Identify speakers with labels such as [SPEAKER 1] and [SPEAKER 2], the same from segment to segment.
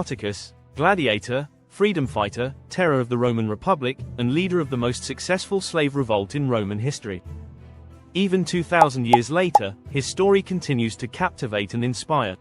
[SPEAKER 1] Spartacus, Gladiator, freedom fighter, terror of the Roman Republic, and leader of the most successful slave revolt in Roman history. Even 2,000 years later, his story continues to captivate and inspire.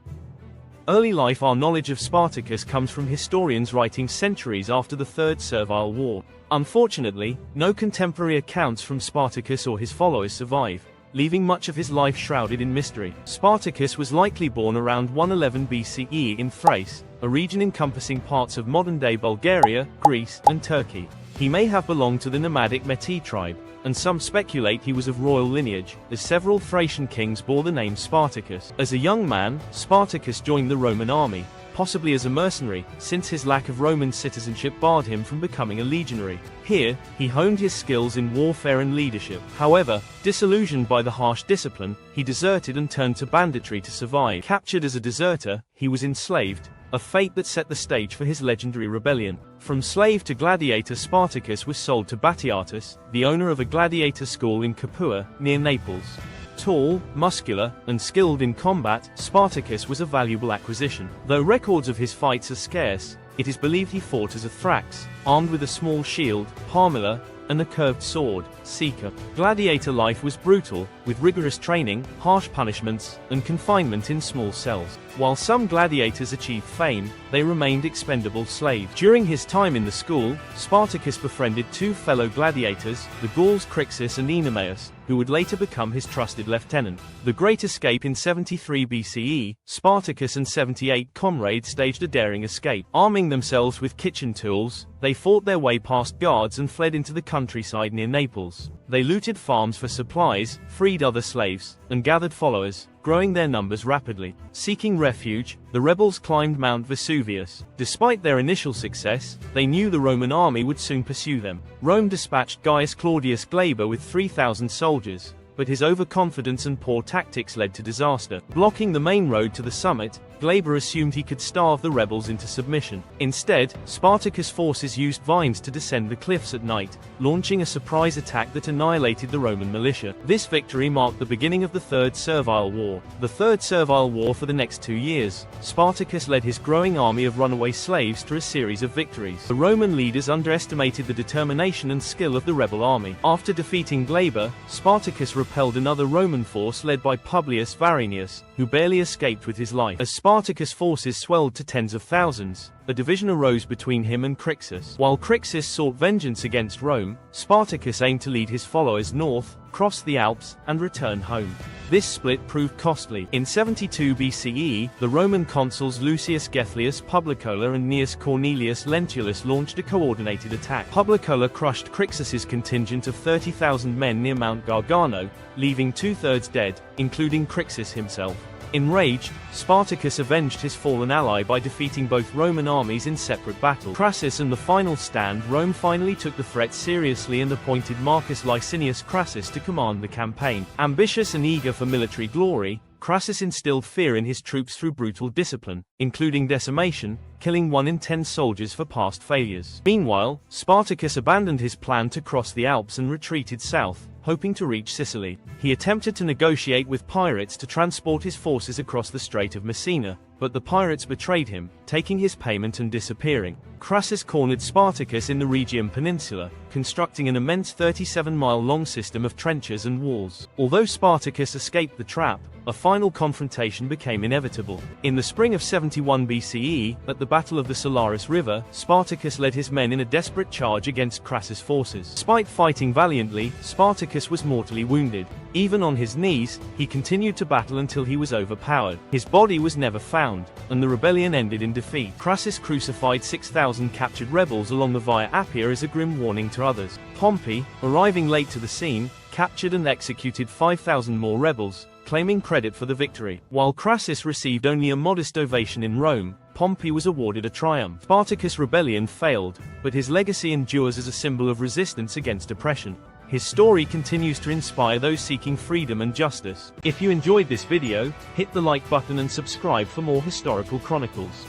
[SPEAKER 1] Early life. Our knowledge of Spartacus comes from historians writing centuries after the Third Servile War. Unfortunately, no contemporary accounts from Spartacus or his followers survive, leaving much of his life shrouded in mystery. Spartacus was likely born around 111 BCE in Thrace, a region encompassing parts of modern-day Bulgaria, Greece, and Turkey. He may have belonged to the nomadic Metis tribe, and some speculate he was of royal lineage, as several Thracian kings bore the name Spartacus. As a young man, Spartacus joined the Roman army, possibly as a mercenary, since his lack of Roman citizenship barred him from becoming a legionary. Here, he honed his skills in warfare and leadership. However, disillusioned by the harsh discipline, he deserted and turned to banditry to survive. Captured as a deserter, he was enslaved, a fate that set the stage for his legendary rebellion. From slave to gladiator, Spartacus was sold to Batiatus, the owner of a gladiator school in Capua, near Naples. Tall, muscular, and skilled in combat, Spartacus was a valuable acquisition. Though records of his fights are scarce, it is believed he fought as a Thrax, armed with a small shield, parmilla, and a curved sword, Sika. Gladiator life was brutal, with rigorous training, harsh punishments, and confinement in small cells. While some gladiators achieved fame, they remained expendable slaves. During his time in the school, Spartacus befriended two fellow gladiators, the Gauls Crixus and Oenomaus, who would later become his trusted lieutenant. The Great Escape. In 73 BCE, Spartacus and 78 comrades staged a daring escape. Arming themselves with kitchen tools, they fought their way past guards and fled into the countryside near Naples. They looted farms for supplies, freed other slaves, and gathered followers, growing their numbers rapidly. Seeking refuge, the rebels climbed Mount Vesuvius. Despite their initial success, they knew the Roman army would soon pursue them. Rome dispatched Gaius Claudius Glaber with 3,000 soldiers, but his overconfidence and poor tactics led to disaster. Blocking the main road to the summit, Glaber assumed he could starve the rebels into submission. Instead, Spartacus' forces used vines to descend the cliffs at night, launching a surprise attack that annihilated the Roman militia. This victory marked the beginning of the Third Servile War. The Third Servile War. For the next 2 years, Spartacus led his growing army of runaway slaves through a series of victories. The Roman leaders underestimated the determination and skill of the rebel army. After defeating Glaber, Spartacus repelled another Roman force led by Publius Varinius, who barely escaped with his life. As Spartacus' forces swelled to tens of thousands, a division arose between him and Crixus. While Crixus sought vengeance against Rome, Spartacus aimed to lead his followers north, cross the Alps, and return home. This split proved costly. In 72 BCE, the Roman consuls Lucius Gethius Publicola and Gnaeus Cornelius Lentulus launched a coordinated attack. Publicola crushed Crixus's contingent of 30,000 men near Mount Gargano, leaving 2/3 dead, including Crixus himself. Enraged, Spartacus avenged his fallen ally by defeating both Roman armies in separate battles. Crassus and the final stand. Rome finally took the threat seriously and appointed Marcus Licinius Crassus to command the campaign. Ambitious and eager for military glory, Crassus instilled fear in his troops through brutal discipline, including decimation, killing 1 in 10 soldiers for past failures. Meanwhile, Spartacus abandoned his plan to cross the Alps and retreated south, hoping to reach Sicily. He attempted to negotiate with pirates to transport his forces across the Strait of Messina, but the pirates betrayed him, taking his payment and disappearing. Crassus cornered Spartacus in the Rhegium Peninsula, constructing an immense 37-mile-long system of trenches and walls. Although Spartacus escaped the trap, a final confrontation became inevitable. In the spring of 71 BCE, at the Battle of the Salaris River, Spartacus led his men in a desperate charge against Crassus' forces. Despite fighting valiantly, Spartacus was mortally wounded. Even on his knees, he continued to battle until he was overpowered. His body was never found, and the rebellion ended in defeat. Crassus crucified 6,000 captured rebels along the Via Appia as a grim warning to others. Pompey, arriving late to the scene, captured and executed 5,000 more rebels, claiming credit for the victory. While Crassus received only a modest ovation in Rome, Pompey was awarded a triumph. Spartacus' rebellion failed, but his legacy endures as a symbol of resistance against oppression. His story continues to inspire those seeking freedom and justice. If you enjoyed this video, hit the like button and subscribe for more historical chronicles.